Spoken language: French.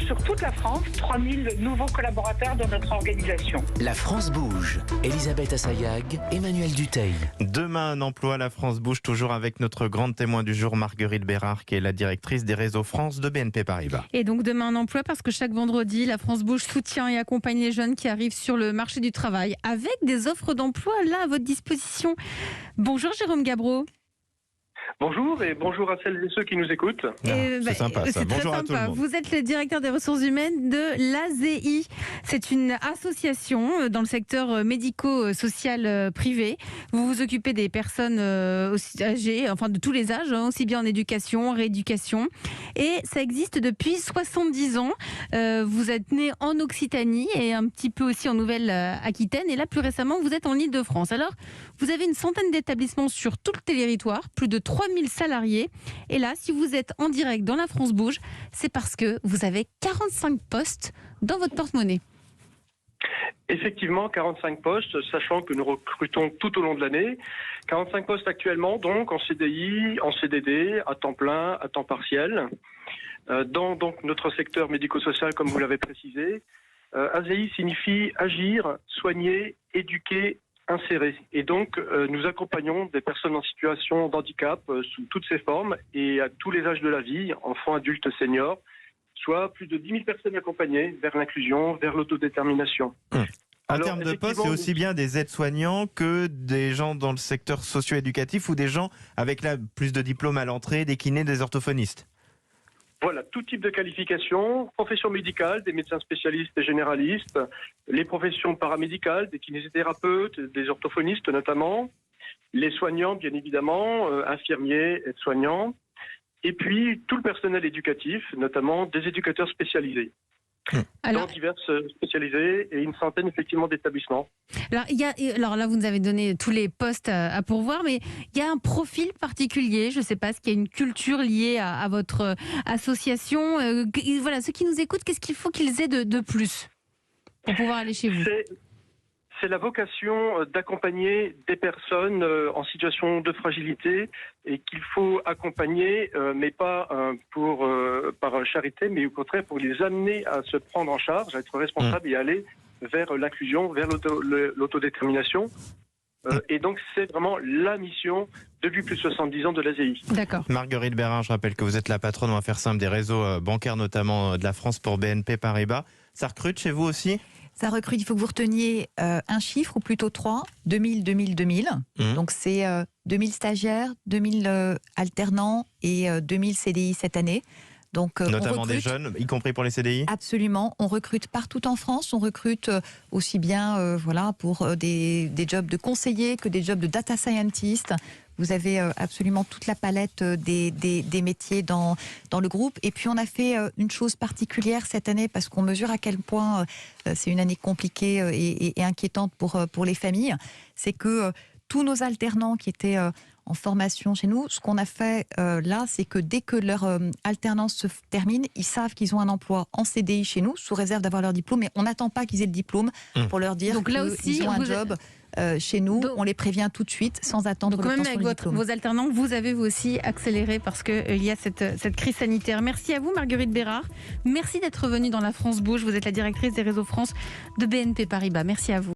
sur toute la France 3000 nouveaux collaborateurs dans notre organisation. La France bouge. Elisabeth Assayag, Emmanuel Dutheil. Demain, un emploi, la France bouge, toujours avec notre grande témoin du jour, Marguerite Bérard, qui est la directrice des réseaux France de BNP Paribas. Et donc demain, un emploi parce que chaque vendredi, la France bouge soutient et accompagne les jeunes qui arrivent sur le marché du travail avec des offres d'emploi là à votre disposition. Bonjour Jérôme Gabreau. Bonjour et bonjour à celles et ceux qui nous écoutent. C'est sympa ça. C'est Bonjour très à tout le sympa. monde. Vous êtes le directeur des ressources humaines de l'ASEI. C'est une association dans le secteur médico-social privé. Vous vous occupez des personnes aussi âgées, enfin de tous les âges, aussi bien en éducation, en rééducation. Et ça existe depuis 70 ans. Vous êtes né en Occitanie et un petit peu aussi en Nouvelle-Aquitaine. Et là, plus récemment, vous êtes en Île-de-France. Alors, vous avez une centaine d'établissements sur tout le territoire, plus de 3000 salariés. Et là, si vous êtes en direct dans la France Bouge, c'est parce que vous avez 45 postes dans votre porte-monnaie. Effectivement, 45 postes, sachant que nous recrutons tout au long de l'année. 45 postes actuellement, donc en CDI, en CDD, à temps plein, à temps partiel. Dans donc notre secteur médico-social, comme vous l'avez précisé. ASEI signifie agir, soigner, éduquer, insérer. Et donc, nous accompagnons des personnes en situation de handicap sous toutes ses formes et à tous les âges de la vie, enfants, adultes, seniors, soit plus de 10 000 personnes accompagnées vers l'inclusion, vers l'autodétermination. En termes de poste, c'est aussi bien des aides-soignants que des gens dans le secteur socio-éducatif ou des gens avec plus de diplômes à l'entrée, des kinés, des orthophonistes. Voilà, tout type de qualifications, professions médicales, des médecins spécialistes et généralistes, les professions paramédicales, des kinésithérapeutes, des orthophonistes notamment, les soignants bien évidemment, infirmiers, aides-soignants, et puis tout le personnel éducatif, notamment des éducateurs spécialisés. Dans diverses spécialisées et une centaine effectivement d'établissements. Alors là, vous nous avez donné tous les postes à pourvoir, mais il y a un profil particulier. Je ne sais pas, est-ce qu'il y a une culture liée à votre association voilà, ceux qui nous écoutent, qu'est-ce qu'il faut qu'ils aient de plus pour pouvoir aller chez vous? C'est la vocation d'accompagner des personnes en situation de fragilité et qu'il faut accompagner, mais pas par charité, mais au contraire pour les amener à se prendre en charge, à être responsables et aller vers l'inclusion, vers l'autodétermination. Et donc c'est vraiment la mission depuis plus de 70 ans de l'ASEI. D'accord. Marguerite Bérard, je rappelle que vous êtes la patronne, on va faire simple, des réseaux bancaires, notamment de la France pour BNP Paribas. Ça recrute chez vous aussi ? Ça recrute, il faut que vous reteniez un chiffre, ou plutôt 3, 2000, 2000, 2000. Donc c'est 2000 stagiaires, 2000 alternants et 2000 CDI cette année. Donc, notamment des jeunes, y compris pour les CDI ? Absolument, on recrute partout en France, on recrute aussi bien pour des jobs de conseillers que des jobs de data scientist. Vous avez absolument toute la palette des métiers dans le groupe. Et puis on a fait une chose particulière cette année parce qu'on mesure à quel point c'est une année compliquée et inquiétante pour les familles. C'est que tous nos alternants qui étaient en formation chez nous, ce qu'on a fait là, c'est que dès que leur alternance se termine, ils savent qu'ils ont un emploi en CDI chez nous, sous réserve d'avoir leur diplôme, mais on n'attend pas qu'ils aient le diplôme pour leur dire qu'ils ont un job. Chez nous, on les prévient tout de suite sans attendre l'obtention du diplôme. Vos alternants, vous avez vous aussi accéléré parce qu'il y a cette crise sanitaire. Merci à vous Marguerite Bérard. Merci d'être venue dans la France Bouge. Vous êtes la directrice des réseaux France de BNP Paribas. Merci à vous.